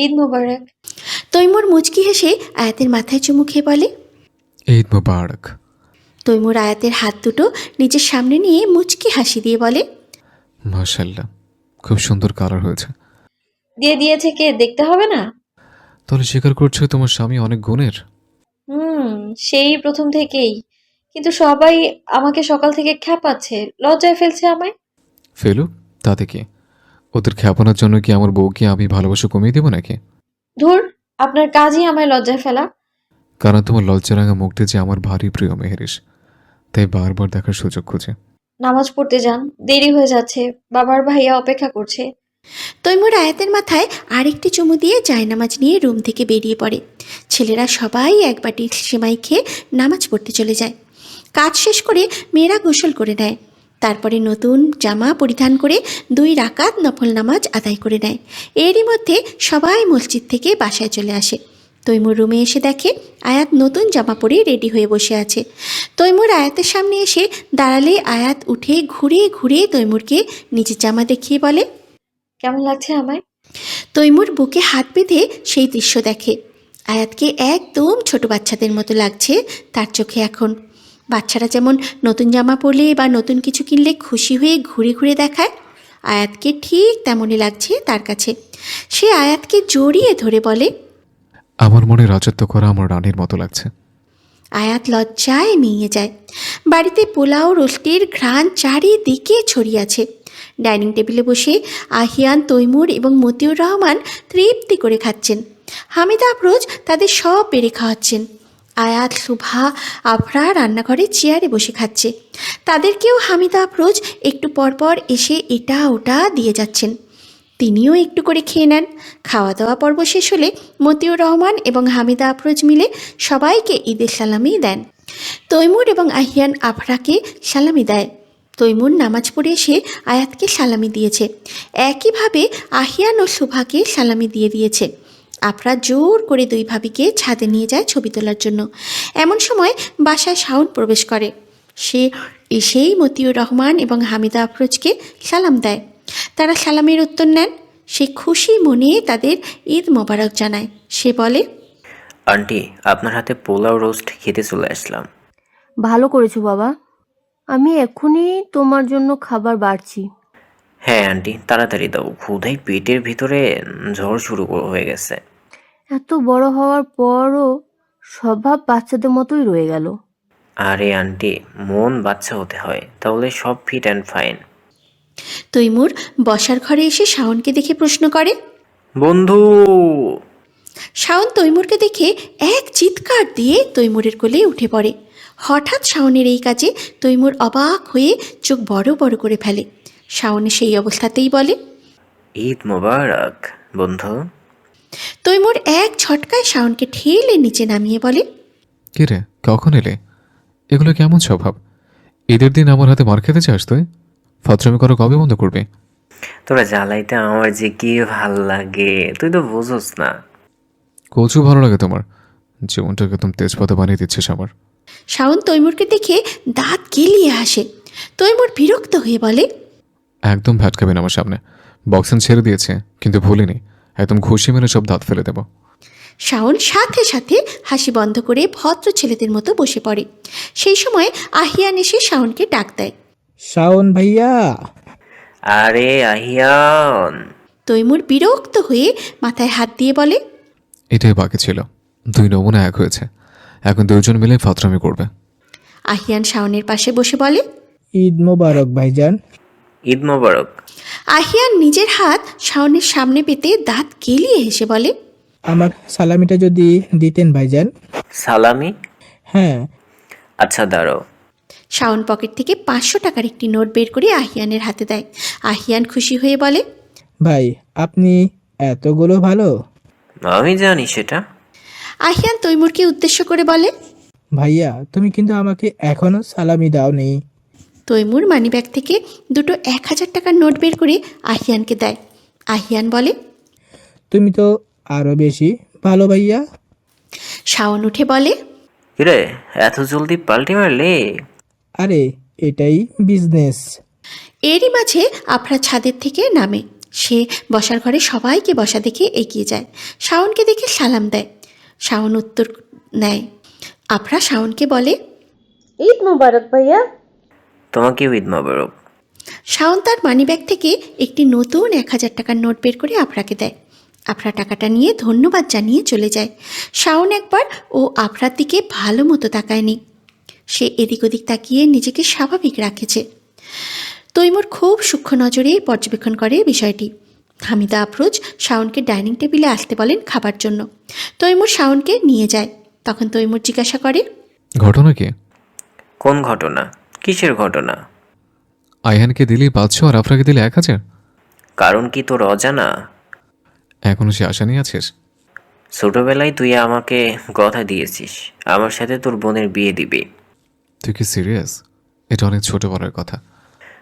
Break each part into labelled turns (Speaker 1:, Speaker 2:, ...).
Speaker 1: ঈদ মোবারক।
Speaker 2: তৈমুর মুচকি হেসে আয়াতের মাথায় চুমু খেয়ে বলে,
Speaker 3: ঈদ মোবারক।
Speaker 2: তৈমুর আয়াতের হাত দুটো নিজের সামনে নিয়ে মুচকি হাসি দিয়ে বলে,
Speaker 3: মাশাআল্লাহ, খুব সুন্দর কালার হয়েছে।
Speaker 1: দিয়ে দিয়েছে কে, দেখতে হবে না?
Speaker 3: তাহলে স্বীকার করছো তোমার স্বামী অনেক গুণের?
Speaker 1: হুম, সেই প্রথম থেকেই। কিন্তু সবাই আমাকে সকাল থেকে খ্যাপাচ্ছে, লজ্জায় ফেলছে আমায়।
Speaker 3: ফেলুক, তাতে কি? ওদের খ্যাপানোর জন্য কি আমার বউকে আমি ভালোবাসা কমিয়ে দেবো নাকি?
Speaker 1: ধুর, আপনার কাজই আমায় লজ্জায় ফেলা।
Speaker 3: কারণ তোমার লজ্জারাঙা মুখটা যে আমার ভারী প্রিয় মেহেরিস, তাই বারবার দেখার সুযোগ খুঁজে।
Speaker 1: নামাজ পড়তে যান, দেরি হয়ে যাচ্ছে, বাবার ভাইয়া অপেক্ষা করছে।
Speaker 2: তৈমুর আয়াতের মাথায় আরেকটি চুমু দিয়ে জায়নামাজ নিয়ে রুম থেকে বেরিয়ে পড়ে। ছেলেরা সবাই এক বাটি সেমাই খেয়ে নামাজ পড়তে চলে যায়। কাজ শেষ করে মেয়েরা গোসল করে নেয়। তারপরে নতুন জামা পরিধান করে 2 রাকাত নফল নামাজ আদায় করে নেয়। এরই মধ্যে সবাই মসজিদ থেকে বাসায় চলে আসে। তৈমুর রুমে এসে দেখে আয়াত নতুন জামা পরে রেডি হয়ে বসে আছে। তৈমুর আয়াতের সামনে এসে দাঁড়ালে আয়াত উঠে ঘুরে ঘুরে তৈমুরকে নিজের জামা দেখিয়ে বলে,
Speaker 1: কেমন লাগছে আমায়?
Speaker 2: তৈমুর বুকে হাত বেঁধে সেই দৃশ্য দেখে। আয়াতকে একদম ছোট বাচ্চাদের মতো লাগছে তার চোখে এখন। বাচ্চারা যেমন নতুন জামা পরলে বা নতুন কিছু কিনলে খুশি হয়ে ঘুরে ঘুরে দেখায়, আয়াতকে ঠিক তেমনই লাগছে তার কাছে। সে আয়াতকে জড়িয়ে ধরে বলে,
Speaker 3: আমার মনে রাজত্ব করা আমার রানীর মতো লাগছে।
Speaker 2: আয়াত লজ্জায় মিয়ে যায়। বাড়িতে পোলাও রোস্টের ঘ্রাণ চারিদিকে ছড়িয়ে আছে। ডাইনিং টেবিলে বসে আহিয়ান, তৈমুর এবং মতিউর রহমান তৃপ্তি করে খাচ্ছেন। হামিদা আফরোজ তাদের সব বেড়ে খাওয়াচ্ছেন। আয়াত, শুভা, আফরা রান্নাঘরে চেয়ারে বসে খাচ্ছে। তাদেরকেও হামিদা আফরোজ একটু পরপর এসে এটা ওটা দিয়ে যাচ্ছেন। তিনিও একটু করে খেয়ে নেন। খাওয়া দাওয়া পর্ব শেষ হলে মতিউর রহমান এবং হামিদা আফরোজ মিলে সবাইকে ঈদের সালামি দেন। তৈমুর এবং আহিয়ান আফরাকে সালামি দেয়। তৈমুর নামাজ পড়ে এসে আয়াতকে সালামি দিয়েছে। একইভাবে আহিয়ান ও শুভাকে সালামি দিয়ে দিয়েছে। আফরা জোর করে 2 ভাবিকে ছাদে নিয়ে যায় ছবি তোলার জন্য। এমন সময় বাসায় শাওন প্রবেশ করে। সে এসেই মতিউর রহমান এবং হামিদা আফরোজকে সালাম দেয়। তারা সালামের উত্তর নেন। সে খুশি মনে তাদের ঈদ মোবারক জানায়। সে বলে,
Speaker 4: আন্টি, আপনার হাতে পোলাও রোস্ট খেতে চলে আসলাম।
Speaker 5: ভালো করেছো বাবা, আমি এক্ষুনি তোমার জন্য খাবার বাড়ছি।
Speaker 4: হ্যাঁ আন্টি, তাড়াতাড়ি দাও, ক্ষুধায় পেটের ভিতরে ঝড় শুরু হয়ে গেছে।
Speaker 5: এত বড় হওয়ার পরও স্বভাব বাচ্চাদের মতোই রয়ে গেল।
Speaker 4: আরে আন্টি, মন বাচ্চা হতে হয়, তাহলে সব ফিট অ্যান্ড ফাইন।
Speaker 2: তৈমুর বসার ঘরে এসে শাওনকে দেখে প্রশ্ন করে।
Speaker 4: বন্ধু!
Speaker 2: শাওন তৈমুরকে দেখে এক চিৎকার দিয়ে তৈমুরের কোলে উঠে পড়ে। হঠাৎ শাওনের এই কাজে তৈমুর অবাক হয়ে চোখ বড় বড় করে ফেলে। শাওনের সেই অবস্থাতেই বলে,
Speaker 4: ঈদ মোবারক বন্ধু।
Speaker 2: তৈমুর এক ঝটকায় শাওনকে ঠেলে নিচে নামিয়ে বলে,
Speaker 3: কি রে, কখন এলে? এগুলো কেমন স্বভাব? ঈদের দিন আমার হাতে মার খেতে চাস তুই? ফাত্রামি করা কবে বন্ধ করবে?
Speaker 4: তোরা জ্বালাইতে আমার যে কি ভাল লাগে, তুই তো বুঝোস না।
Speaker 3: কচু ভালো লাগে তোমার? জীবনটাকে একদম তেজপাতা বানিয়ে দিচ্ছিস আমার।
Speaker 2: শাওন তৈমুরকে দেখে দাঁত কেলিয়ে আসে। তৈমুর বিরক্ত হয়ে বলে,
Speaker 3: একদম ভ্যাটকাবেন আমার সামনে। বক্সিং ছেড়ে দিয়েছে, কিন্তু ভুলিনি, একদম ঘুষি মেরে সব দাঁত ফেলে দেব।
Speaker 2: শাওন সাথে সাথে হাসি বন্ধ করে ভদ্র ছেলেদের মতো বসে পড়ে। সেই সময় আহিয়ান এসে শাওনকে ডাক দেয়।
Speaker 6: শাওন ভাইয়া।
Speaker 4: আরে আহিয়ান!
Speaker 2: তৈমুর বিরক্ত হয়ে মাথায় হাত দিয়ে বলে,
Speaker 3: এটাই বাকি ছিল, 2 নমুনা এক হয়েছে, এখন 2 জন মিলে ফাত্রামি করবে।
Speaker 2: আহিয়ান শাওনের পাশে বসে বলে,
Speaker 6: ঈদ মোবারক ভাইজান।
Speaker 4: ঈদ মোবারক।
Speaker 2: আহিয়ান নিজের হাত শাওনের সামনে পেতে দাঁত কেলিয়ে হেসে বলে,
Speaker 6: আমার সালামিটা যদি দিতেন ভাইজান।
Speaker 4: সালামি?
Speaker 6: হ্যাঁ।
Speaker 4: আচ্ছা দাঁড়াও।
Speaker 2: শাওন পকেট থেকে 500 টাকার একটি নোট বের করে আহিয়ানের হাতে দেয়। আহিয়ান খুশি হয়ে বলে,
Speaker 6: ভাই, আপনি এতগুলো ভালো।
Speaker 4: আমি জানি সেটা।
Speaker 2: আহিয়ান তৈমুরকে উদ্দেশ্য করে বলে,
Speaker 6: ভাইয়া, তুমি কিন্তু আমাকে এখনো সালামি দাওনি।
Speaker 2: তৈমুর মানিব্যাগ থেকে দুটো 1000 টাকার নোট বের করে আহিয়ানকে দেয়। আহিয়ান বলে,
Speaker 6: তুমি তো আরো বেশি ভালো ভাইয়া।
Speaker 2: শাওন উঠে বলে,
Speaker 4: কিরে, এত জলদি পাল্টি মারলে?
Speaker 6: আরে এটাই বিজনেস।
Speaker 2: এরই মাঝে আফরা ছাদের থেকে নামে। সে বসার ঘরে সবাইকে বসা দেখে এগিয়ে যায়, শাওনকে দেখে সালাম দেয়। শাওন উত্তর নেয়। আফরা শাওনকে বলে,
Speaker 7: ঈদ মোবারক ভাইয়া।
Speaker 4: তোমাকেও ঈদ মোবারক।
Speaker 2: শাওন তার মানিব্যাগ থেকে একটি নতুন 1000 টাকার নোট বের করে আফরাকে দেয়। আফরা টাকাটা নিয়ে ধন্যবাদ জানিয়ে চলে যায়। শাওন একবার ও আফরার দিকে ভালো মতো তাকায়নি। সে এদিক ওদিক তাকিয়ে নিজেকে স্বাভাবিক রাখেছে। তৈমুর খুব সূক্ষ্ম নজরে পর্যবেক্ষণ করে বিষয়টি। হামিদা আফরোজ শাওনকে ডাইনিং টেবিলে আসতে বলেন খাবার জন্য। তৈমুর শাওনকে নিয়ে যায়। তখন তৈমুর জিজ্ঞাসা করে,
Speaker 3: ঘটনা কি?
Speaker 4: কোন ঘটনা? কিসের ঘটনা?
Speaker 3: আইহানকে দিলি 500 আর আফরাকে দিলে 1000?
Speaker 4: কারণ কি তোর অজানা?
Speaker 3: এখনো সে আশা নিয়ে আছিস?
Speaker 4: ছোটবেলায় তুই আমাকে কথা দিয়েছিস আমার সাথে তোর বোনের বিয়ে দিবি।
Speaker 3: তুই কি সিরিয়াস? এটা অনেক ছোটবেলার কথা।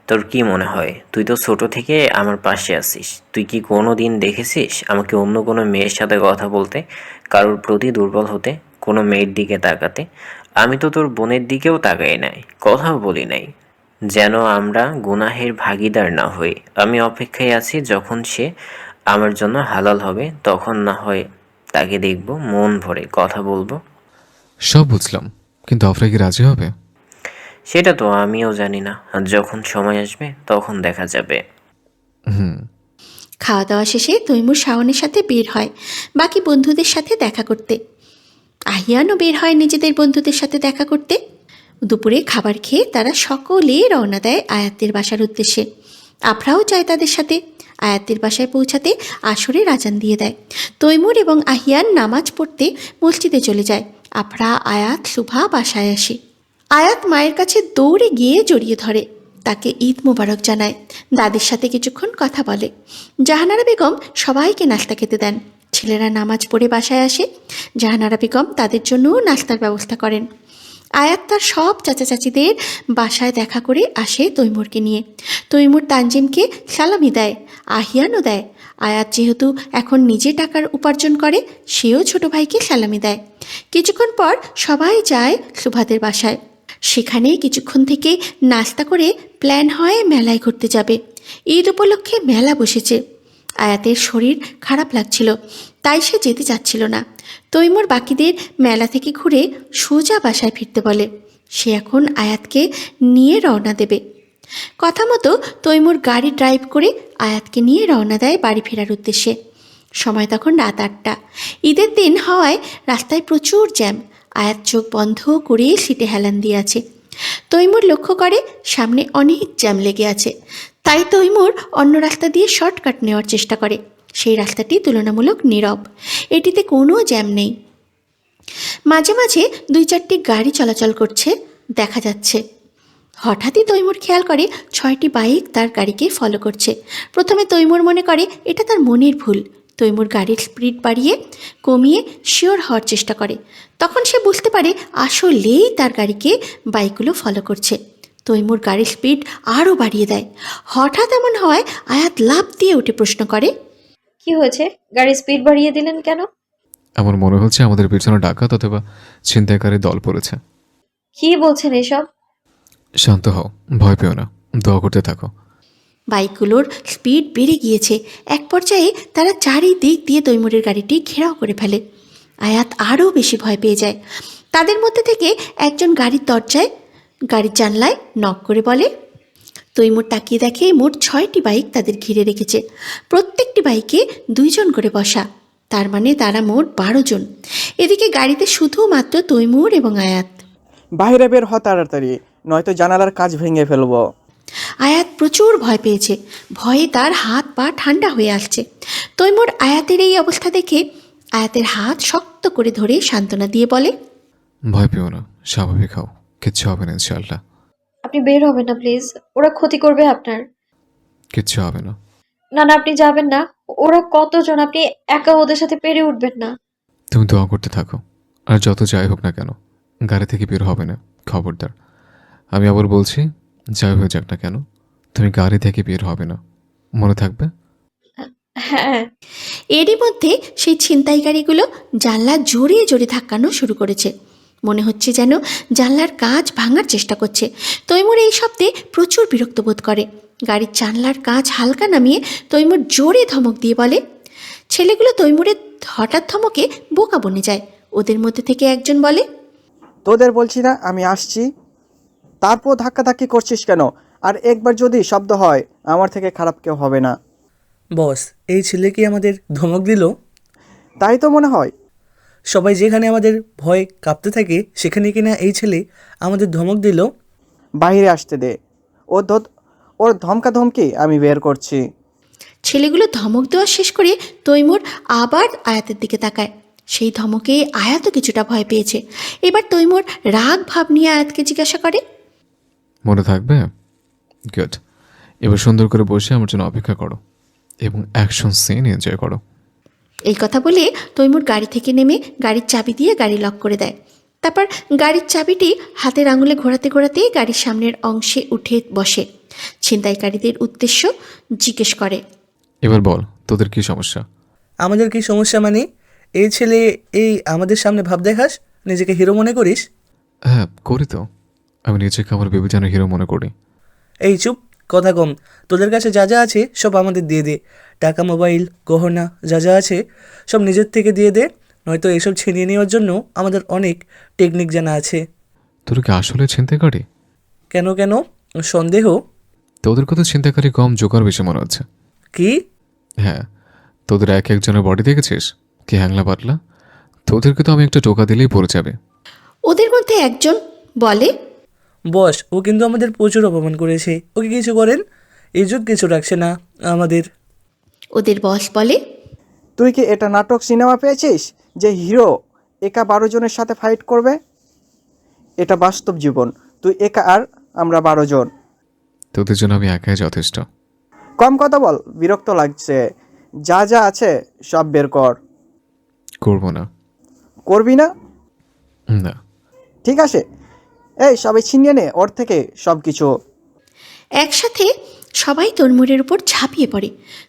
Speaker 4: তোর কি মনে হয় তুই তো ছোট থেকে আমার পাশে আছিস? তুই কি কোনো দিন দেখেছিস আমাকে অন্য কোনো মেয়ের সাথে কথা বলতে, কারোর প্রতি দুর্বল হতে, কোনো মেয়ের দিকে তাকাতে? আমি তো তোর বোনের দিকেও তাকাই নাই, কথাও বলি নাই, যেন আমরা গুনাহের ভাগীদার না হই। আমি অপেক্ষায় আছি যখন সে আমার জন্য হালাল হবে, তখন না হয় তাকে দেখব, মন ভরে কথা বলবো।
Speaker 3: সব বুঝলাম, কিন্তু আফরা কি রাজি হবে?
Speaker 4: সেটা তো আমিও জানি না, আর যখন সময় আসবে তখন দেখা যাবে।
Speaker 3: হুম।
Speaker 2: খাওয়া দাওয়া শেষে তৈমুর শাওনের সাথে বের হয় বাকি বন্ধুদের সাথে দেখা করতে। আহিয়ানও বের হয় নিজেদের বন্ধুদের সাথে দেখা করতে। দুপুরে খাবার খেয়ে তারা সকলে রওনা দেয় আয়াতের বাসার উদ্দেশ্যে। আফরাও যায় তাদের সাথে। আয়াতের বাসায় পৌঁছাতে আসরের আজান দিয়ে দেয়। তৈমুর এবং আহিয়ান নামাজ পড়তে মসজিদে চলে যায়। আফরা, আয়াত, শুভা বাসায় আসে। আয়াত মায়ের কাছে দৌড়ে গিয়ে জড়িয়ে ধরে, তাকে ঈদ মোবারক জানায়, দাদির সাথে কিছুক্ষণ কথা বলে। জাহানারা বেগম সবাইকে নাস্তা খেতে দেন। ছেলেরা নামাজ পড়ে বাসায় আসে। জাহানারা বেগম তাদের জন্যও নাস্তার ব্যবস্থা করেন। আয়াত তার সব চাচা চাচিদের বাসায় দেখা করে আসে তৈমুরকে নিয়ে। তৈমুর তানজিমকে সালামি দেয়, আহিয়ানও দেয়। আয়াত যেহেতু এখন নিজে টাকার উপার্জন করে, সেও ছোট ভাইকে সালামি দেয়। কিছুক্ষণ পর সবাই যায় সুভাদের বাসায়। সেখানে কিছুক্ষণ থেকে নাস্তা করে প্ল্যান হয় মেলায় ঘুরতে যাবে। ঈদ উপলক্ষে মেলা বসেছে। আয়াতের শরীর খারাপ লাগছিল, তাই সে যেতে চাচ্ছিল না। তৈমুর বাকিদের মেলা থেকে ঘুরে সোজা বাসায় ফিরতে বলে। সে এখন আয়াতকে নিয়ে রওনা দেবে। কথা মতো তৈমুর গাড়ি ড্রাইভ করে আয়াতকে নিয়ে রওনা দেয় বাড়ি ফেরার উদ্দেশ্যে। সময় তখন রাত 8টা। ঈদের দিন হওয়ায় রাস্তায় প্রচুর জ্যাম। আয়াত চোখ বন্ধ করে সিটে হেলান দিয়ে আছে। তৈমুর লক্ষ্য করে সামনে অনেক জ্যাম লেগে আছে, তাই তৈমুর অন্য রাস্তা দিয়ে শর্টকাট নেওয়ার চেষ্টা করে। সেই রাস্তাটি তুলনামূলক নীরব, এটিতে কোনো জ্যাম নেই। মাঝে মাঝে 2-4টি গাড়ি চলাচল করছে দেখা যাচ্ছে। হঠাৎই তৈমুর খেয়াল করে 6টি বাইক তার গাড়িকে ফলো করছে। প্রথমে তৈমুর মনে করে এটা তার মনের ভুল। তৈমুর গাড়ির স্পিড বাড়িয়ে কমিয়ে শিওর হওয়ার চেষ্টা করে। তখন সে বুঝতে পারে আসলেই তার গাড়িকে বাইকগুলো ফলো করছে। তৈমুর গাড়ির স্পিড আরও বাড়িয়ে দেয়। হঠাৎ এমন হওয়ায় আয়াত লাফ দিয়ে উঠে প্রশ্ন করে,
Speaker 1: কি হয়েছে? গাড়ির স্পিড বাড়িয়ে দিলেন কেন?
Speaker 3: আমার মনে হচ্ছে আমাদের পিছনে ডাকাত অথবা ছিনতাইকারী দল পড়েছে।
Speaker 1: কি বলছেন এসব?
Speaker 3: শান্ত হও, ভয় পেও না, দোয়া করতে থাকো।
Speaker 2: বাইকগুলোর স্পিড বেড়ে গিয়েছে। এক পর্যায়ে তারা চারিদিক দিয়ে তৈমুরের গাড়িটি ঘেরাও করে ফেলে। আয়াত আরও বেশি ভয় পেয়ে যায়। তাদের মধ্যে থেকে একজন গাড়ির দরজায়, গাড়ির জানলায় নক করে বলে। তৈমুর তাকিয়ে দেখে মোট 6টি বাইক তাদের ঘিরে রেখেছে। প্রত্যেকটি বাইকে 2 জন করে বসা, তার মানে তারা মোট 12 জন। এদিকে গাড়িতে শুধুমাত্র তৈমুর এবং আয়াত।
Speaker 8: বাইরে বের হ তাড়াতাড়ি, নয়তো জানালার কাঁচ ভেঙে ফেলবো।
Speaker 2: আয়াত প্রচুর ভয় পেয়েছে। ভয়ে তার হাত পা ঠান্ডা হয়ে আসছে। তৈমুর আয়াতের এই অবস্থা দেখে আয়াতের হাত শক্ত করে ধরে সান্ত্বনা দিয়ে বলে,
Speaker 3: ভয় পেও না, স্বাভাবিক হও, কিচ্ছু হবে না ইনশাআল্লাহ।
Speaker 1: আপনি বের হবেন না প্লিজ, ওরা ক্ষতি করবে আপনার।
Speaker 3: কিচ্ছু হবে না।
Speaker 1: না না, আপনি যাবেন না। ওরা কতজন, আপনি একা ওদের সাথে পেরে উঠবেন না।
Speaker 3: তুমি দোয়া করতে থাকো, আর যত যাই হোক না কেন গাড়ি থেকে বের হবে না, খবরদার। আমি আবার বলছি, যাই হয়ে যাক না কেন তুমি গাড়ি থেকে বের হবে না, মনে থাকবে?
Speaker 1: হ্যাঁ।
Speaker 2: এরই মধ্যে সেই ছিনতাইকারীগুলো জানলা জোরে জোরে ধাক্কানো শুরু করেছে। মনে হচ্ছে যেন জানলার কাঁচ ভাঙার চেষ্টা করছে। তৈমুর এই শব্দে প্রচুর বিরক্ত বোধ করে। গাড়ির জানলার কাঁচ হালকা নামিয়ে তৈমুর জোরে ধমক দিয়ে বলে। ছেলেগুলো তৈমুরের হঠাৎ ধমকে বোকা বনে যায়। ওদের মধ্যে থেকে একজন বলে,
Speaker 8: তোদের বলছি না আমি আসছি, তারপর ধাক্কাধাক্কি করছিস কেন? আর একবার যদি শব্দ হয় আমার থেকে খারাপ কেউ হবে না।
Speaker 9: বস, এই ছেলে কি আমাদের ধমক দিল?
Speaker 8: তাই তো মনে হয়।
Speaker 9: সবাই যেখানে আমাদের ভয় কাঁপতে থাকে সেখানে কিনা এই ছেলে আমাদের ধমক দিল।
Speaker 8: বাইরে আসতে দে, ওর ধমকা ধমকি আমি বের করছি।
Speaker 2: ছেলেগুলো ধমক দেওয়া শেষ করে তৈমুর আবার আয়াতের দিকে তাকায়। সেই ধমকে আয়াতও কিছুটা ভয় পেয়েছে। এবার তৈমুর রাগ ভাব নিয়ে আয়াতকে জিজ্ঞাসা করে,
Speaker 3: মনে থাকবে? গুড। এবার সুন্দর করে বসে আমার জন্য অপেক্ষা করো এবং অ্যাকশন সিন এনজয় করো।
Speaker 2: এই কথা বলে তৈমুর গাড়ি থেকে নেমে গাড়ির চাবি দিয়ে গাড়ি লক করে দেয়। তারপর গাড়ির চাবিটি হাতের আঙুলে ঘোরাতে ঘোরাতে গাড়ির সামনের অংশে উঠে বসে। ছিনতাইকারীদের উদ্দেশ্য জিজ্ঞেস করে,
Speaker 3: এবার বল, তোদের কি সমস্যা?
Speaker 9: আমাদের কি সমস্যা মানে? এই ছেলে, এই আমাদের সামনে ভাব দেখাস, নিজেকে হিরো মনে করিস?
Speaker 3: হ্যাঁ করি তো, আমি নিজেকে আমার বিবেচনা হিরো মনে করি।
Speaker 9: এই চুপ, কথা কম। তোদের কাছে যা যা আছে সব আমাদের দিয়ে দে। টাকা, মোবাইল, গহনা যা যা আছে সব নিজের থেকে দিয়ে দে, নয়তো এসব ছিনিয়ে নেওয়ার জন্য আমাদের অনেক টেকনিক জানা আছে।
Speaker 3: তোর কি আসলে ছিনতাইকারী?
Speaker 9: কেন কেন সন্দেহ?
Speaker 3: তোদের কথা ছিনতাইকারী কম, জোকার বেশি মনে হচ্ছে।
Speaker 9: কি?
Speaker 3: হ্যাঁ, তোদের এক একজনের বডি দেখেছিস কি হ্যাংলা পাতলা? তোদেরকে তো আমি একটা টোকা দিলেই পড়ে যাবে।
Speaker 2: ওদের মধ্যে একজন বলে,
Speaker 9: বস, ও কিন্তু আমাদের প্রচুর অপমান করেছে, ওকে কিছু করেন, ইজ্জত কিছু রাখছে না আমাদের।
Speaker 2: ওদের বস বলে,
Speaker 8: তুই কি এটা নাটক সিনেমা পেয়েছিস যে হিরো একা 12 জনের সাথে ফাইট করবে? এটা বাস্তব জীবন, তুই একা আর আমরা 12 জন।
Speaker 3: তোদের জন্য আমি একাই যথেষ্ট।
Speaker 8: কম কথা বল, বিরক্ত লাগছে। যা যা আছে সব বের কর।
Speaker 3: করবো না।
Speaker 8: করবি না?
Speaker 3: না।
Speaker 8: ঠিক আছে, এই সবাই ছিনিয়ে নে ওর থেকে সব কিছু।
Speaker 2: একসাথে সবাই তৈমুরের উপর ঝাঁপিয়ে পড়ে।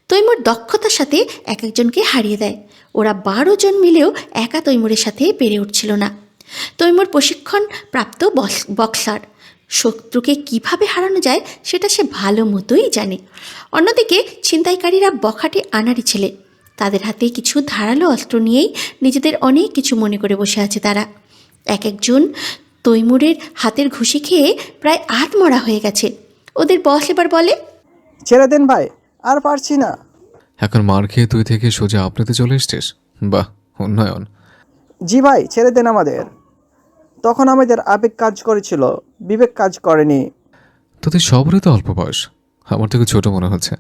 Speaker 2: তৈমুর দক্ষতার সাথে এক একজনকে হারিয়ে দেয়। ওরা 12 জন মিলেও একা তৈমুরের সাথে পেরে উঠছিল না। তৈমুর প্রশিক্ষণ প্রাপ্ত বক্সার। শত্রুকে কিভাবে হারানো যায় সেটা সে ভালো মতোই জানে। অন্যদিকে ছিনতাইকারীরা বখাটে আনাড়ি ছেলে। তাদের হাতে কিছু ধারালো অস্ত্র নিয়েই নিজেদের অনেক কিছু মনে করে বসে আছে তারা। এক একজন তৈমুরের হাতের ঘুষি খেয়ে প্রায় আধমরা হয়ে গেছে। ওদের বস এবার বলে,
Speaker 8: ছেড়ে দেন ভাই, আর পারছি না।
Speaker 3: এখন মার খেয়ে তুই থেকে সোজা আপনিতে চলে এসছিস? বাহ, উন্নয়ন।
Speaker 8: জি ভাই, ছেড়ে দেন আমাদের। তখন আমাদের আবেগ কাজ করেছিল, বিবেক কাজ করেনি।
Speaker 3: তোদের সবরই তো অল্প বয়স, আমার থেকে ছোট মনে হচ্ছে।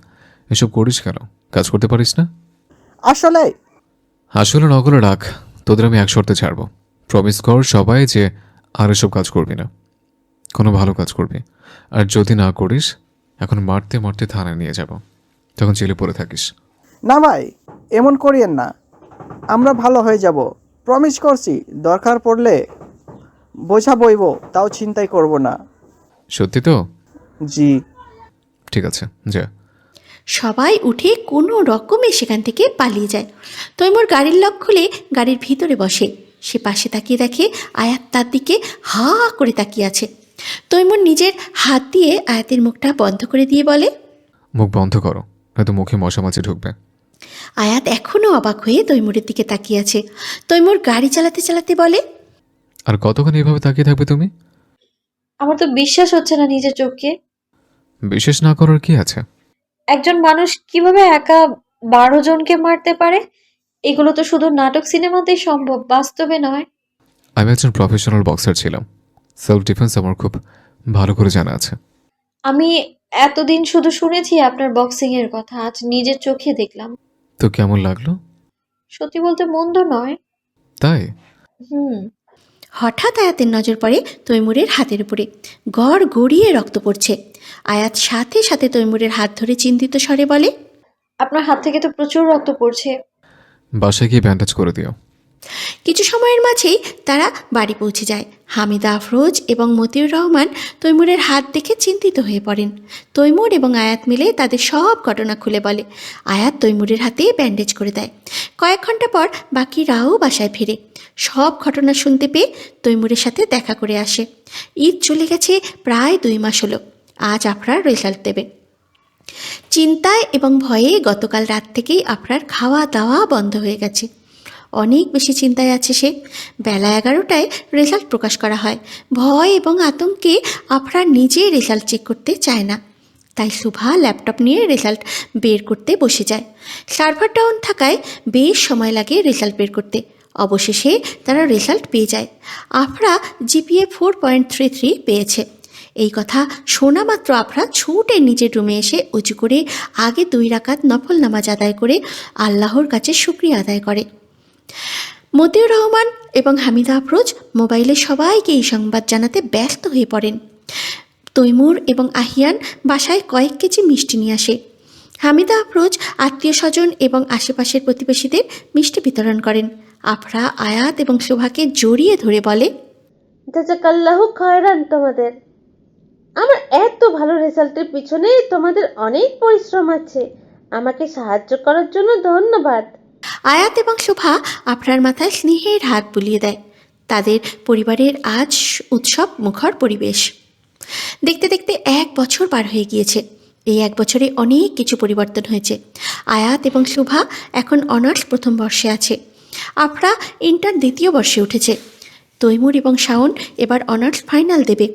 Speaker 3: এসব করিস কেন? কাজ করতে পারিস না?
Speaker 8: আসলে
Speaker 3: আসলে নকলে রাখ, তোদের আমি এক শর্তে ছাড়বো। প্রমিস কর সবাই যে আর এসব কাজ করবি না, কোনো ভালো কাজ করবি। আর যদি না করিস, এখন মারতে মারতে থানায় নিয়ে যাব, তখন জেলে পড়ে থাকিস।
Speaker 8: না ভাই, এমন করিয়েন না, আমরা ভালো হয়ে যাব, প্রমিস করছি। দরকার পড়লে বোঝা বইব, তাও চিন্তাই করব না।
Speaker 3: সত্যি তো?
Speaker 8: জি।
Speaker 3: ঠিক আছে, যা।
Speaker 2: সবাই উঠে কোনো রকমে সেখান থেকে পালিয়ে যায়। তৈমুর গাড়ির লক খুলে গাড়ির ভিতরে বসে। সে পাশে তাকিয়ে দেখে আয়াত তার দিকে হা করে তাকিয়ে আছে। তৈমুর নিজের হাত দিয়ে আয়াতের মুখটা বন্ধ করে দিয়ে বলে,
Speaker 3: মুখ বন্ধ করো, হয়তো মুখে মশা মাছি ঢুকবে।
Speaker 2: আয়াত এখনও অবাক হয়ে তৈমুরের দিকে তাকিয়ে আছে। তৈমুর গাড়ি চালাতে চালাতে বলে,
Speaker 3: আর কতক্ষণ এইভাবে তাকিয়ে থাকবে তুমি?
Speaker 1: আমার তো বিশ্বাস হচ্ছে না নিজের চোখকে।
Speaker 3: বিশেষ না করার কি আছে?
Speaker 1: একজন মানুষ কিভাবে একা 12 জনকে মারতে পারে? এগুলো তো শুধু নাটক সিনেমাতেই সম্ভব, বাস্তবে নয়।
Speaker 3: আমি একজন প্রফেশনাল বক্সার ছিলাম, সেলফ ডিফেন্স আমার খুব ভালো করে জানা আছে।
Speaker 1: আমি এতদিন শুধু শুনেছি আপনার বক্সিং এর কথা, আজ নিজের চোখে দেখলাম।
Speaker 3: তো কেমন লাগলো?
Speaker 1: সত্যি বলতে মন্দ নয়।
Speaker 3: তাই?
Speaker 1: হুম।
Speaker 2: হঠাৎ আয়াতের নজর পড়ে তৈমুরের হাতের উপরে। গড় গড়িয়ে রক্ত পড়ছে। আয়াত সাথে সাথে তৈমুরের হাত ধরে চিন্তিত স্বরে বলে,
Speaker 1: আপনার হাত থেকে তো প্রচুর রক্ত পড়ছে।
Speaker 3: বাসায় গিয়ে ব্যান্ডেজ করে দিও।
Speaker 2: কিছু সময়ের মাঝেই তারা বাড়ি পৌঁছে যায়। হামিদা আফরোজ এবং মতিউর রহমান তৈমুরের হাত দেখে চিন্তিত হয়ে পড়েন। তৈমুর এবং আয়াত মিলে তাদের সব ঘটনা খুলে বলে। আয়াত তৈমুরের হাতে ব্যান্ডেজ করে দেয়। কয়েক ঘন্টা পর বাকিরাও বাসায় ফিরে। সব ঘটনা শুনতে পেয়ে তৈমুরের সাথে দেখা করে আসে। ঈদ চলে গেছে প্রায় 2 মাস হলো। আজ আফরার রেজাল্ট দেবে। চিন্তায় এবং ভয়ে গতকাল রাত থেকেই আফরার খাওয়া দাওয়া বন্ধ হয়ে গেছে। অনেক বেশি চিন্তায় আছে সে। বেলা 11টায় রেজাল্ট প্রকাশ করা হয়। ভয় এবং আতঙ্কে আফরার নিজে রেজাল্ট চেক করতে চায় না। তাই শুভা ল্যাপটপ নিয়ে রেজাল্ট বের করতে বসে যায়। সার্ভার ডাউন থাকায় বেশ সময় লাগে রেজাল্ট বের করতে। অবশেষে তারা রেজাল্ট পেয়ে যায়। আফরা জিপিএ 4.33 পেয়েছে। এই কথা শোনা মাত্র আফরা ছুটে নিজের রুমে এসে উঁচু করে আগে 2 রাকাত নফল নামাজ আদায় করে আল্লাহর কাছে শুকরিয়া আদায় করে। মতিউর রহমান এবং হামিদা আফরোজ মোবাইলে সবাইকে এই সংবাদ জানাতে ব্যস্ত হয়ে পড়েন। তৈমুর এবং আহিয়ান বাসায় কয়েক কেজি মিষ্টি নিয়ে আসে। হামিদা আফরোজ আত্মীয় স্বজন এবং আশেপাশের প্রতিবেশীদের মিষ্টি বিতরণ করেন। আফরা আয়াত এবং শোভাকে জড়িয়ে ধরে বলে,
Speaker 7: জাযাকাল্লাহু খায়রান তোমাদের। আমার এত ভালো রেজাল্টের পিছনে তোমাদের অনেক পরিশ্রম আছে। আমাকে সাহায্য করার জন্য ধন্যবাদ।
Speaker 2: আয়াত এবং শোভা আফরার মাথায় স্নেহের হাত বুলিয়ে দেয়। তাদের পরিবারের আজ উৎসব মুখর পরিবেশ। দেখতে দেখতে 1 বছর পার হয়ে গিয়েছে। এই 1 বছরে অনেক কিছু পরিবর্তন হয়েছে। আয়াত এবং শোভা এখন অনার্স প্রথম বর্ষে আছে। আফরা ইন্টার 2য় বর্ষে উঠেছে। তৈমুর এবং শাওন এবার অনার্স ফাইনাল দেবে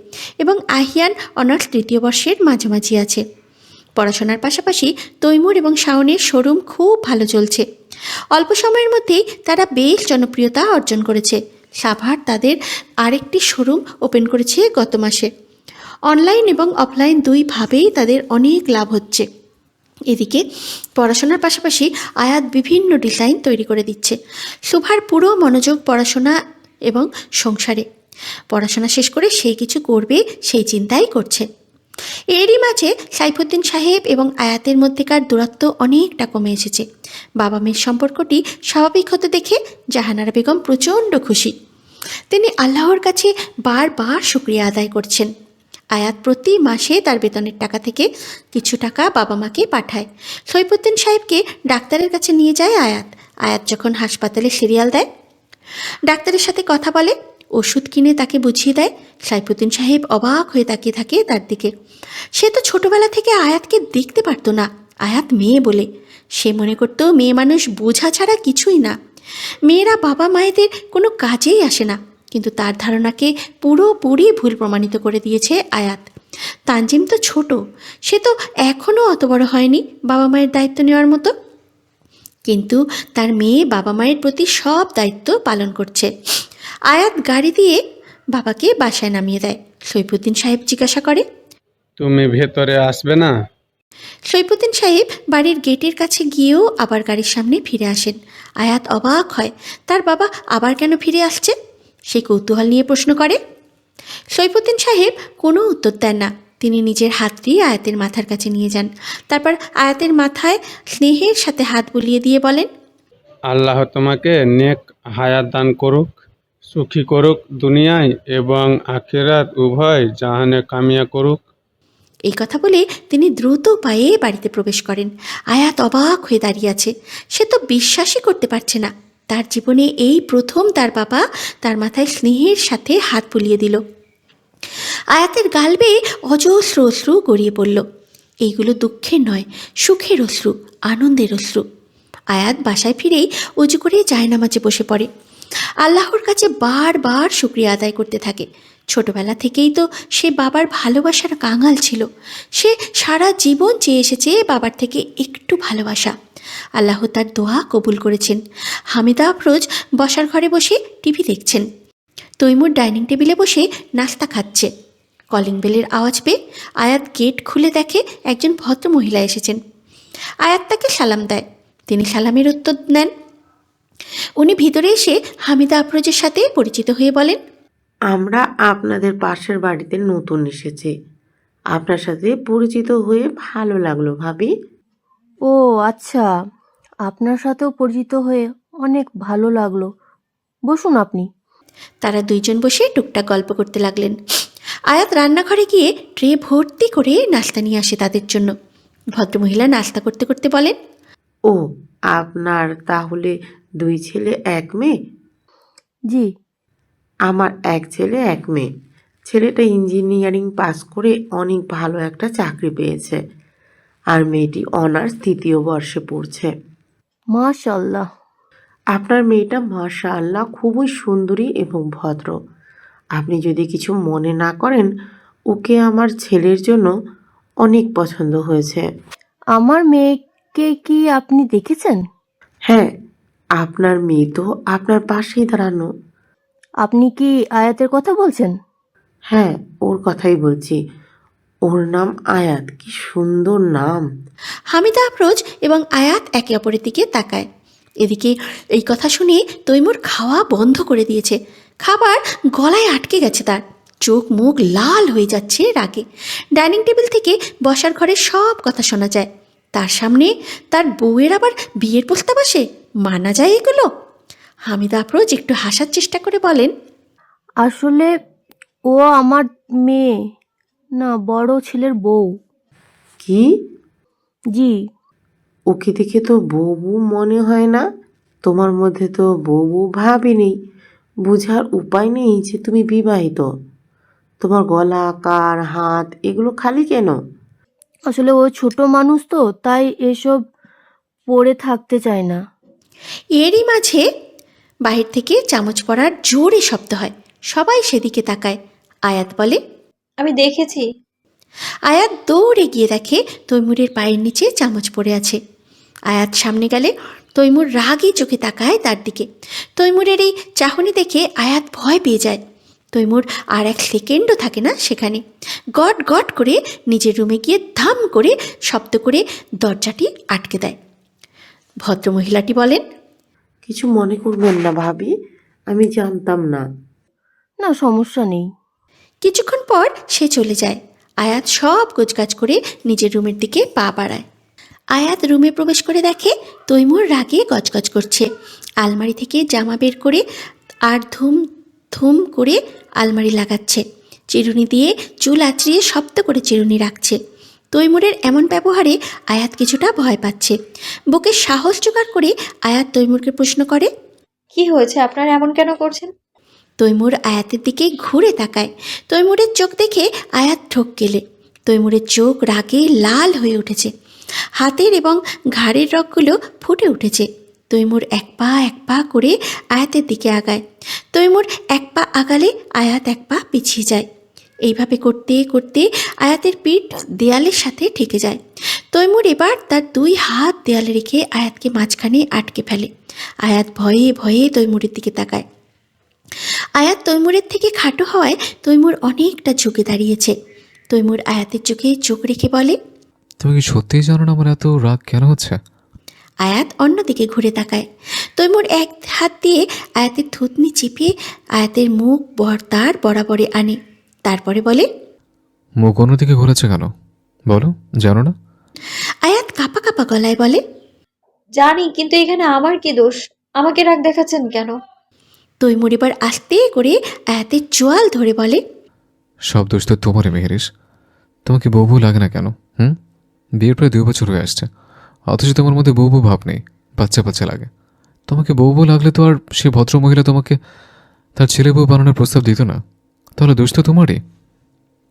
Speaker 2: এবং আহিয়ান অনার্স 3য় বর্ষের মাঝামাঝি আছে। পড়াশোনার পাশাপাশি তৈমুর এবং শাওনের শোরুম খুব ভালো চলছে। অল্প সময়ের মধ্যেই তারা বেশ জনপ্রিয়তা অর্জন করেছে। সাভার তাদের আরেকটি শোরুম ওপেন করেছে গত মাসে। অনলাইন এবং অফলাইন 2ভাবেই তাদের অনেক লাভ হচ্ছে। এদিকে পড়াশোনার পাশাপাশি আয়াত বিভিন্ন ডিজাইন তৈরি করে দিচ্ছে। শোভার পুরো মনোযোগ পড়াশোনা এবং সংসারে। পড়াশোনা শেষ করে সেই কিছু করবে সেই চিন্তাই করছে। এরই মাঝে সাইফুদ্দিন সাহেব এবং আয়াতের মধ্যেকার দূরত্ব অনেকটা কমে এসেছে। বাবা মেয়ের সম্পর্কটি স্বাভাবিক হতে দেখে জাহানারা বেগম প্রচণ্ড খুশি। তিনি আল্লাহর কাছে বারবার শুকরিয়া আদায় করছেন। আয়াত প্রতি মাসে তার বেতনের টাকা থেকে কিছু টাকা বাবা মাকে পাঠায়। সাইফুদ্দিন সাহেবকে ডাক্তারের কাছে নিয়ে যায় আয়াত। আয়াত যখন হাসপাতালে সিরিয়াল দেয়, ডাক্তারের সাথে কথা বলে, ওষুধ কিনে তাকে বুঝিয়ে দেয়, সাইফুদ্দিন সাহেব অবাক হয়ে তাকিয়ে থাকে তার দিকে। সে তো ছোটবেলা থেকে আয়াতকে দেখতে পারতো না। আয়াত মেয়ে বলে সে মনে করতো মেয়ে মানুষ বোঝা ছাড়া কিছুই না। মেয়েরা বাবা মায়েদের কোনো কাজেই আসে না। কিন্তু তার ধারণাকে পুরোপুরি ভুল প্রমাণিত করে দিয়েছে আয়াত। তানজিম তো ছোট, সে তো এখনও অত বড় হয়নি বাবা মায়ের দায়িত্ব নেওয়ার মতো। কিন্তু তার মেয়ে বাবা মায়ের প্রতি সব দায়িত্ব পালন করছে। আয়াত গাড়ি দিয়ে বাবাকে বাসায় নামিয়ে দেয়। সৈফুদ্দিন সাহেব জিজ্ঞাসা করে,
Speaker 10: তুমি ভেতরে আসবে না?
Speaker 2: সৈফুদ্দিন সাহেব বাড়ির গেটের কাছে গিয়েও আবার গাড়ির সামনে ফিরে আসেন। আয়াত অবাক হয়, তার বাবা আবার কেন ফিরে আসছে? সে কৌতূহল নিয়ে প্রশ্ন করে। সৈফুদ্দিন সাহেব কোনো উত্তর দেন না। তিনি নিজের হাতটি আয়াতের মাথার কাছে নিয়ে যান। তারপর আয়াতের মাথায় স্নেহের সাথে হাত বুলিয়ে দিয়ে বলেন,
Speaker 10: আল্লাহ তোমাকে নেক হায়াত দান করুক, সুখী করুক দুনিয়ায় এবং আখিরাত উভয় জাহানে কামিয়া করুক।
Speaker 2: এই কথা বলে তিনি দ্রুত পায়ে বাড়িতে প্রবেশ করেন। আয়াত অবাক হয়ে দাঁড়িয়ে আছে। সে তো বিশ্বাসই করতে পারছে না। তার জীবনে এই প্রথম তার বাবা তার মাথায় স্নেহের সাথে হাত বুলিয়ে দিল। আয়াতের গাল বেয়ে অজস্র অশ্রু গড়িয়ে পড়ল। এইগুলো দুঃখের নয়, সুখের অশ্রু, আনন্দের অশ্রু। আয়াত বাসায় ফিরেই উজু করে জায়নামাজে বসে পড়ে। আল্লাহর কাছে বারবার শুকরিয়া আদায় করতে থাকে। ছোটবেলা থেকেই তো সে বাবার ভালোবাসার কাঙাল ছিল। সে সারা জীবন চেয়ে এসেছে বাবার থেকে একটু ভালোবাসা। আল্লাহ তার দোয়া কবুল করেছেন। হামিদা আফরোজ বসার ঘরে বসে টিভি দেখছেন। তৈমুর ডাইনিং টেবিলে বসে নাস্তা খাচ্ছে। কলিং বেলের আওয়াজ পেয়ে আয়াত গেট খুলে দেখে একজন ভদ্র মহিলা এসেছেন। আয়াত তাকে সালাম দেয়। তিনি সালামের উত্তর নেন। উনি ভিতরে এসে হামিদা আফরোজের সাথে পরিচিত হয়ে বলেন,
Speaker 11: আমরা আপনাদের পাশের বাড়িতে নতুন এসেছি। আপনার সাথে পরিচিত হয়ে ভালো লাগলো ভাবি।
Speaker 5: ও আচ্ছা, আপনার সাথেও পরিচিত হয়ে অনেক ভালো লাগলো। বসুন আপনি।
Speaker 2: তারা দুইজন বসে টুকটাক গল্প করতে লাগলেন। আয়াত রান্নাঘরে গিয়ে ট্রে ভর্তি করে নাস্তা নিয়ে আসে তাদের জন্য। ভদ্রমহিলা নাস্তা করতে করতে বলেন,
Speaker 11: ও, আপনার তাহলে 2 ছেলে 1 মেয়ে?
Speaker 5: জি।
Speaker 11: আমার 1 ছেলে 1 মেয়ে। ছেলেটা ইঞ্জিনিয়ারিং পাস করে অনেক ভালো একটা চাকরি পেয়েছে, আর মেয়েটি অনার্স 3য় বর্ষে পড়ছে।
Speaker 5: মাশাআল্লাহ।
Speaker 11: আপনার মেয়েটা মাশাআল্লাহ খুবই সুন্দরী এবং ভদ্র। আপনি যদি কিছু মনে না করেন, ওকে আমার ছেলের জন্য অনেক পছন্দ হয়েছে।
Speaker 5: আমার মেয়েকে কি আপনি দেখেছেন?
Speaker 11: হ্যাঁ, আপনার মেয়ে তো আপনার পাশেই দাঁড়ানো।
Speaker 5: আপনি কি আয়াতের কথা বলছেন?
Speaker 11: হ্যাঁ, ওর কথাই বলছি। ওর নাম আয়াত, কি সুন্দর নাম।
Speaker 2: হামিদা আফরোজ এবং আয়াত একে অপরের দিকে তাকায়। এদিকে এই কথা শুনে তৈমুর খাওয়া বন্ধ করে দিয়েছে। খাবার গলায় আটকে গেছে তার, চোখ মুখ লাল হয়ে যাচ্ছে রাগে। ডাইনিং টেবিল থেকে বসার ঘরে সব কথা শোনা যায়। তার সামনে তার বউয়ের আবার বিয়ের প্রস্তাব আসে, মানা যায় এগুলো? হামিদা আফরোজ একটু হাসার চেষ্টা করে বলেন,
Speaker 5: আসলে ও আমার মেয়ে না, বড় ছেলের বউ।
Speaker 11: কি?
Speaker 5: জি।
Speaker 11: ওকে দেখে তো বউ বউ মনে হয় না। তোমার মধ্যে তো বউ বউ ভাবই নেই। বোঝার উপায় নেই যে তুমি বিবাহিত। তোমার গলা, কান, হাত এগুলো খালি কেন?
Speaker 5: আসলে ও ছোট মানুষ তো, তাই এসব পরে থাকতে চায় না।
Speaker 2: এরই মাঝে বাহির থেকে চামচ পড়ার জোরে শব্দ হয়। সবাই সেদিকে তাকায়। আয়াত বলে,
Speaker 1: আমি দেখেছি।
Speaker 2: আয়াত দৌড়ে গিয়ে দেখে তৈমুরের পায়ের নিচে চামচ পড়ে আছে। আয়াত সামনে গেলে তৈমুর রাগী চোখে তাকায় তার দিকে। তৈমুরের এই চাহনি দেখে আয়াত ভয় পেয়ে যায়। তৈমুর আর 1 সেকেন্ডও থাকে না সেখানে। গট গট করে নিজের রুমে গিয়ে ধাম করে শব্দ করে দরজাটি আটকে দেয়। ভদ্রমহিলাটি বলেন,
Speaker 11: কিছু মনে করবেন না ভাবি, আমি জানতাম না।
Speaker 5: না, সমস্যা নেই।
Speaker 2: কিছুক্ষণ পর সে চলে যায়। আয়াত সব গোছগাছ করে নিজের রুমের দিকে পা বাড়ায়। আয়াত রুমে প্রবেশ করে দেখে তৈমুর রাগে গজগজ করছে। আলমারি থেকে জামা বের করে আর ধুম ধুম করে আলমারি লাগাচ্ছে। চিরুনি দিয়ে চুল আঁচড়িয়ে শব্দ করে চিরুনি রাখছে। তৈমুরের এমন ব্যবহারে আয়াত কিছুটা ভয় পাচ্ছে। বুকে সাহস জোগাড় করে আয়াত তৈমুরকে প্রশ্ন করে,
Speaker 1: কি হয়েছে, আপনারা এমন কেন করছেন?
Speaker 2: তৈমুর আয়াতের দিকে ঘুরে তাকায়। তৈমুরের চোখ দেখে আয়াত ঠোক গেলে। তৈমুরের চোখ রাগে লাল হয়ে উঠেছে। হাতের এবং ঘাড়ের রগগুলো ফুটে উঠেছে। তৈমুর এক পা করে আয়াতের দিকে আগায়। তৈমুর 1 পা আগালে আয়াত 1 পা পিছিয়ে যায়। এইভাবে করতে করতে আয়াতের পিঠ দেয়ালের সাথে ঠেকে যায়। তৈমুর এবার তার 2 হাত দেয়ালে রেখে আয়াতকে মাঝখানে আটকে ফেলে। আয়াত ভয়ে ভয়ে তৈমুরের দিকে তাকায়। আয়াত তৈমুরের থেকে খাটো হওয়ায় তৈমুর অনেকটা ঝুঁকে দাঁড়িয়েছে। তৈমুর আয়াতের চোখে চোখ রেখে বলে,
Speaker 3: তুমি কি সত্যিই জানো না আমার এত রাগ কেন হচ্ছে?
Speaker 2: আয়াত অন্যদিকে ঘুরে তাকায়। তৈমুর 1 হাত দিয়ে আয়াতের থুতনি চিপিয়ে আয়াতের মুখ তার বরাবরে আনে। তারপরে বলে,
Speaker 3: মুখ অন্যদিকে ঘুরেছে কেন বলো, জানো না?
Speaker 2: আয়াত কাঁপা কাঁপা গলায় বলে,
Speaker 1: জানি, কিন্তু এখানে আমার কি দোষ? আমাকে রাগ দেখাচ্ছেন কেন?
Speaker 2: তৈমুর এবার আস্তে করে আয়াতের চোয়াল ধরে বলে,
Speaker 3: সব দোষ তো তোমারই মেহেরিস। তোমাকে বউ বউ লাগে না কেন? বিয়ের প্রায় 2 বছর হয়ে আসছে, অথচ তোমার মধ্যে বউ বউ ভাব নেই, বাচ্চা বাচ্চা লাগে। তোমাকে বউ বউ লাগলে তো আর সে ভদ্র মহিলা তোমাকে তার ছেলে বউ বানানোর প্রস্তাব দিত না। তাহলে দোষ তো তোমারই।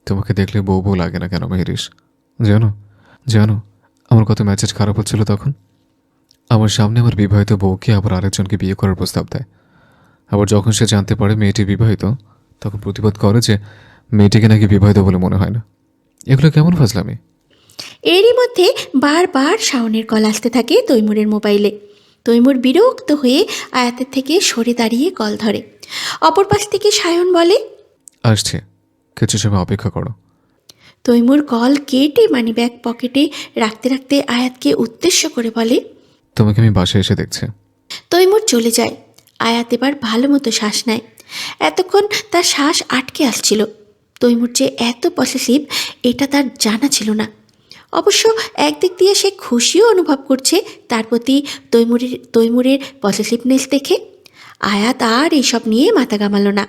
Speaker 3: তোমাকে দেখলে বউ বউ লাগে না কেন মেহেরিস? জানো জানো আমার কত মেজাজ খারাপ হচ্ছিল তখন। আমার সামনে আমার বিবাহিত বউকে আবার আরেকজনকে বিয়ে করার প্রস্তাব দেয়। আবার যখন সে জানতে পারে মেয়েটি বিবাহিত, তখন প্রতিবাদ করে যে মেয়েটিকে নাকি বিবাহিত বলে মনে হয় না। এগুলো কেমন ফাজলামি?
Speaker 2: এরই মধ্যে বারবার শাওনের কল আসতে থাকে তৈমুরের মোবাইলে। তৈমুর বিরক্ত হয়ে আয়াতের থেকে সরে দাঁড়িয়ে কল ধরে। অপর পাশ থেকে সায়ন বলে,
Speaker 3: আসছে, কিছু সময় অপেক্ষা করো।
Speaker 2: তৈমুর কল কেটে মানিব্যাগ পকেটে রাখতে রাখতে আয়াতকে উদ্দেশ্য করে বলে,
Speaker 3: তোমাকে আমি বাসায় এসে দেখছি।
Speaker 2: তৈমুর চলে যায়। আয়াত এবার ভালো মতো শ্বাস নেয়। এতক্ষণ তার শ্বাস আটকে আসছিল। তৈমুর যে এত পসেসিভ এটা তার জানা ছিল না। অবশ্য একদিক দিয়ে সে খুশিও অনুভব করছে তার প্রতি তৈমুরের পসেসিভনেস দেখে। আয়াত আর এইসব নিয়ে মাথা ঘামালো না।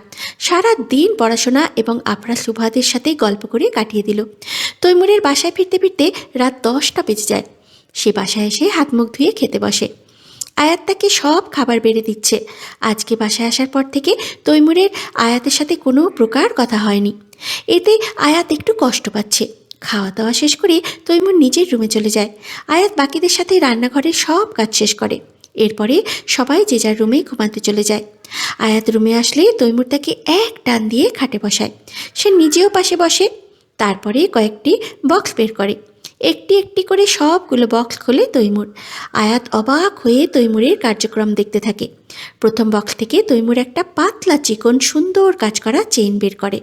Speaker 2: সারা দিন পড়াশোনা এবং আফরা সুভাদের সাথে গল্প করে কাটিয়ে দিল। তৈমুরের বাসায় ফিরতে ফিরতে রাত 10টা বেজে যায়। সে বাসায় এসে হাত মুখ ধুয়ে খেতে বসে। আয়াত তাকে সব খাবার বেড়ে দিচ্ছে। আজকে বাসায় আসার পর থেকে তৈমুরের আয়াতের সাথে কোনো প্রকার কথা হয়নি। এতে আয়াত একটু কষ্ট পাচ্ছে। খাওয়া দাওয়া শেষ করে তৈমুর নিজের রুমে চলে যায়। আয়াত বাকিদের সাথে রান্নাঘরের সব কাজ শেষ করে। এরপরে সবাই যে যার রুমে ঘুমাতে চলে যায়। আয়াত রুমে আসলে তৈমুর তাকে এক টান দিয়ে খাটে বসায়। সে নিজেও পাশে বসে। তারপরে কয়েকটি বক্স বের করে। একটি একটি করে সবগুলো বক্স খোলে তৈমুর। আয়াত অবাক হয়ে তৈমুরের কার্যক্রম দেখতে থাকে। প্রথম বক্স থেকে তৈমুর একটা পাতলা চিকন সুন্দর কাজ করা চেইন বের করে।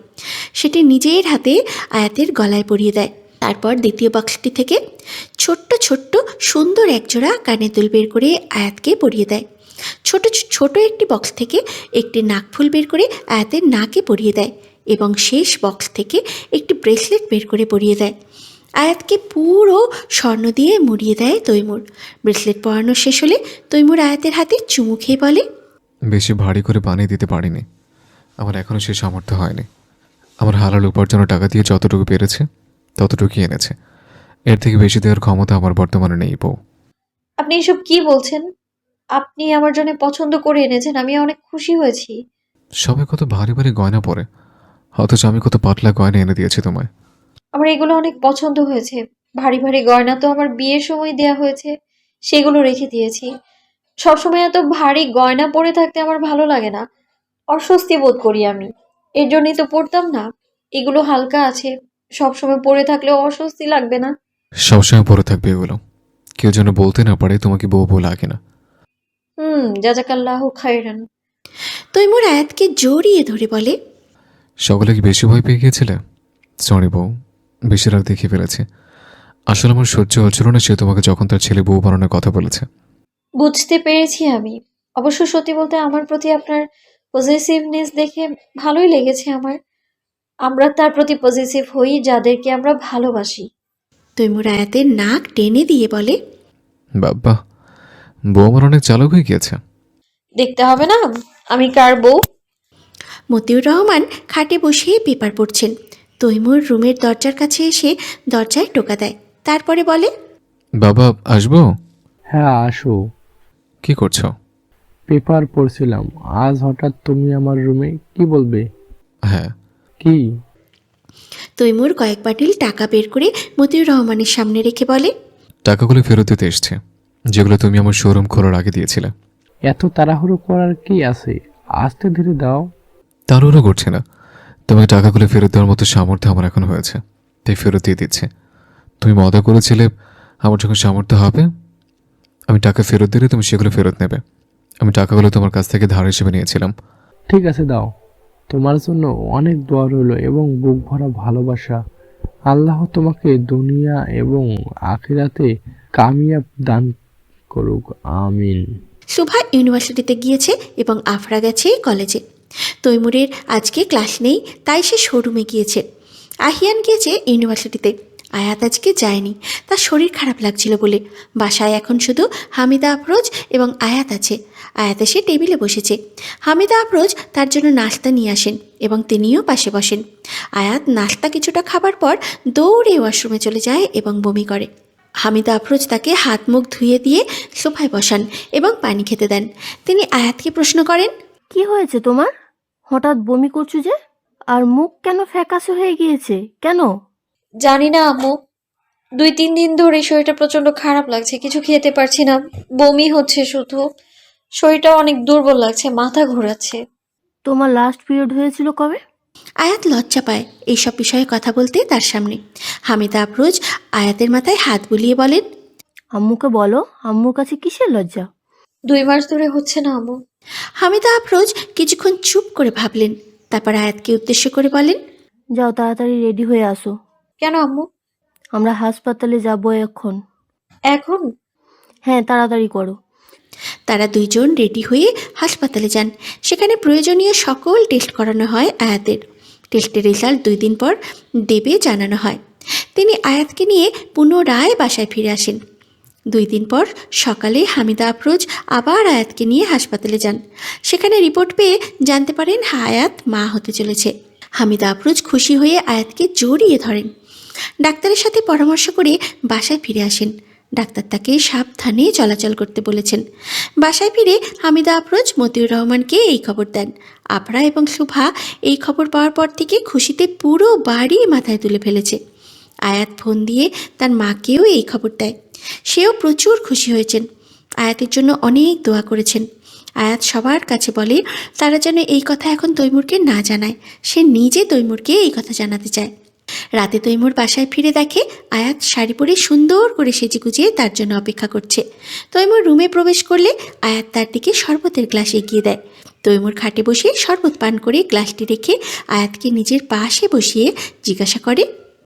Speaker 2: সেটি নিজের হাতে আয়াতের গলায় পরিয়ে দেয়। তারপর দ্বিতীয় বক্সটি থেকে ছোট্ট ছোট্ট সুন্দর একজোড়া কানের দুল বের করে আয়াতকে পরিয়ে দেয়। ছোট একটি বক্স থেকে একটি নাকফুল বের করে আয়াতের নাকে পরিয়ে দেয় এবং শেষ বক্স থেকে একটি ব্রেসলেট বের করে পরিয়ে দেয়। আয়াতকে পুরো স্বর্ণ দিয়ে মুড়িয়ে দেয় তৈমুর। ব্রেসলেট পরানো শেষ হলে তৈমুর আয়াতের হাতে চুমু খেয়ে বলে,
Speaker 3: বেশি ভারী করে বানিয়ে দিতে পারিনি, আমার এখনও সে সামর্থ্য হয়নি। আমার হালাল উপার্জনের টাকা দিয়ে যতটুকু পেরেছে ততটুকুই এনেছে, এর থেকে বেশি দেওয়ার ক্ষমতা আমার বর্তমানে নেই বউ।
Speaker 1: আপনি এসব কি বলছেন? আপনি আমার জন্য পছন্দ করে এনেছেন, আমি অনেক খুশি হয়েছি।
Speaker 3: সবাই কত ভারী ভারী গয়না পরে, অথচ আমি কত পাতলা গয়না এনে দিয়েছি তোমায়।
Speaker 1: আমার এগুলো অনেক পছন্দ হয়েছে। ভারী ভারী গয়না তো আমার বিয়ের সময় দেয়া হয়েছে, সেগুলো রেখে দিয়েছি। সবসময় এত ভারী গয়না পরে থাকতে আমার ভালো লাগে না, অস্বস্তি বোধ করি আমি। এর জন্যই তো পরতাম না। এগুলো হালকা আছে, সবসময় পরে থাকলেও অস্বস্তি লাগবে না।
Speaker 3: সবসময় পরে থাকবে এগুলো, কেউ যেন বলতে না পারে তোমাকে বউ বউ লাগে না।
Speaker 1: জাজাকাল্লাহু খায়রান।
Speaker 2: তৈমুর আয়াতকে জড়িয়ে ধরে বলে,
Speaker 3: সকলে কি বেশি ভয় পেয়ে গিয়েছিলে? সরি বউ, বেশি রাগ দেখিয়ে ফেলেছে। আসলে আমার সহ্য হচ্ছিল না সে তোমাকে যখন তার ছেলে বউ বানানোর কথা বলেছে।
Speaker 1: বুঝতে পেরেছি আমি। অবশ্য সত্যি বলতে আমার প্রতি আপনার পজিটিভনেস দেখে ভালোই লেগেছে আমার। আমরা তার প্রতি পজিটিভ হই যাদেরকে আমরা ভালোবাসি।
Speaker 2: তৈমুর আয়াতের নাক টেনে দিয়ে বলে,
Speaker 3: বাবা, বউ আমার অনেক চালক হয়ে গিয়েছে।
Speaker 1: দেখতে হবে না আমি কার বউ?
Speaker 2: মতিউর রহমান খাটে বসে পেপার পড়ছেন। তৈমুর রুমের দরজার কাছে এসে দরজায় টোকা দেয়। তারপরে বলে,
Speaker 3: বাবা আসবো?
Speaker 6: হ্যাঁ আসো।
Speaker 3: কি করছো?
Speaker 6: পেপার পড়ছিলাম। আজ হঠাৎ তুমি আমার রুমে, কি বলবে?
Speaker 3: হ্যাঁ।
Speaker 6: কি?
Speaker 2: তৈমুর কয়েক বাটিল টাকা বের করে মতিউর রহমানের সামনে রেখে বলে,
Speaker 3: টাকাগুলো ফেরত দিতে এসছে, যেগুলো তুমি আমার শোরুম খোলার আগে দিয়েছিলে।
Speaker 6: এত তাড়াহুড়ো করার কি আছে? আস্তে ধীরে দাও।
Speaker 3: তাড়াহুড়ো করছে না, তোমাকে টাকাগুলো ফেরত দেওয়ার মতো সামর্থ্য আমার এখন হয়েছে, তাই ফেরত দিয়ে দিচ্ছে। তুমি মজা করেছিলে আমার যখন সামর্থ্য হবে আমি টাকা ফেরত দিলে তুমি সেগুলো ফেরত নেবে। আমি টাকাগুলো তোমার কাছ থেকে ধার হিসেবে নিয়েছিলাম।
Speaker 6: ঠিক আছে দাও। তোমার জন্য অনেক দোয়া রইল এবং বুক ভরা ভালোবাসা। আল্লাহ তোমাকে দুনিয়া এবং আখিরাতে কামিয়াব দান করুক, আমিন।
Speaker 2: সুভা ইউনিভার্সিটিতে গিয়েছে এবং আফরা গেছে কলেজে। তৈমুরের আজকে ক্লাস নেই, তাই সে শোরুমে গিয়েছে। আহিয়ান গিয়েছে ইউনিভার্সিটিতে। আয়াত আজকে যায়নি, তার শরীর খারাপ লাগছিল বলে। বাসায় এখন শুধু হামিদা আফরোজ এবং আয়াত আছে। আয়াত এসে টেবিলে বসেছে। হামিদা আফরোজ তার জন্য নাস্তা নিয়ে আসেন এবং তিনিও পাশে বসেন। আয়াত নাস্তা কিছুটা খাবার পর দৌড়ে ওয়াশরুমে চলে যায় এবং বমি করে। হামিদা আফরোজ তাকে হাত মুখ ধুয়ে দিয়ে সোফায় বসান এবং পানি খেতে দেন। তিনি আয়াতকে প্রশ্ন করেন,
Speaker 5: কি হয়েছে তোমার? হঠাৎ বমি করছো যে? আর মুখ কেন ফ্যাকাশে হয়ে গিয়েছে কেন?
Speaker 1: জানি না আম্মু, 2-3 দিন ধরে শরীরটা প্রচন্ড খারাপ লাগছে, কিছু খেতে পারছি না, বমি হচ্ছে শুধু। শরীরটা অনেক দুর্বল লাগছে, মাথা ঘোরাচ্ছে।
Speaker 5: তোমার লাস্ট পিরিয়ড হয়েছিল কবে?
Speaker 2: আয়াত লজ্জা পায় এইসব বিষয়ে কথা বলতে তার সামনে। হামিদা আফরোজ আয়াতের মাথায় হাত বুলিয়ে বলেন,
Speaker 5: আম্মুকে বলো, আম্মুর কাছে কিসের লজ্জা?
Speaker 1: 2 মাস ধরে হচ্ছে না আম্মু।
Speaker 2: হামিদা আফরোজ কিছুক্ষণ চুপ করে ভাবলেন। তারপর আয়াতকে উদ্দেশ্য করে বলেন,
Speaker 5: যাও তাড়াতাড়ি রেডি হয়ে আসো।
Speaker 1: কেন আম্মু?
Speaker 5: আমরা হাসপাতালে যাবো এখন।
Speaker 1: এখন?
Speaker 5: হ্যাঁ তাড়াতাড়ি করো।
Speaker 2: তারা দুইজন রেডি হয়ে হাসপাতালে যান। সেখানে প্রয়োজনীয় সকল টেস্ট করানো হয় আয়াতের। টেস্টের রেজাল্ট 2 দিন পর দেবে জানানো হয়। তিনি আয়াতকে নিয়ে পুনরায় বাসায় ফিরে আসেন। 2 দিন পর সকালে হামিদা আফরোজ আবার আয়াতকে নিয়ে হাসপাতালে যান। সেখানে রিপোর্ট পেয়ে জানতে পারেন আয়াত মা হতে চলেছে। হামিদা আফরোজ খুশি হয়ে আয়াতকে জড়িয়ে ধরেন। ডাক্তারের সাথে পরামর্শ করে বাসায় ফিরে আসেন। ডাক্তার তাকে সাবধানে চলাচল করতে বলেছেন। বাসায় ফিরে হামিদা আফরোজ মতিউর রহমানকে এই খবর দেন। আফরা এবং শুভা এই খবর পাওয়ার পর থেকে খুশিতে পুরো বাড়ি মাথায় তুলে ফেলেছে। আয়াত ফোন দিয়ে তার মাকেও এই খবর দেয়। সেও প্রচুর খুশি হয়েছেন। আয়াতের জন্য অনেক দোয়া করেছেন। আয়াত সবার কাছে বলে তারা যেন এই কথা এখন তৈমুরকে না জানায়। সে নিজে তৈমুরকে এই কথা জানাতে চায়। রাতে তৈমুর বাসায় ফিরে দেখে আয়াত শাড়ি পরে সুন্দর করে সেজে গুজিয়ে তার জন্য অপেক্ষা করছে। তৈমুর রুমে প্রবেশ করলে আয়াত তার দিকে শরবতের গ্লাস এগিয়ে দেয়। তৈমুর খাটে বসে শরবত পান করে গ্লাসটি রেখে আয়াতকে নিজের পাশে বসিয়ে জিজ্ঞাসা করে,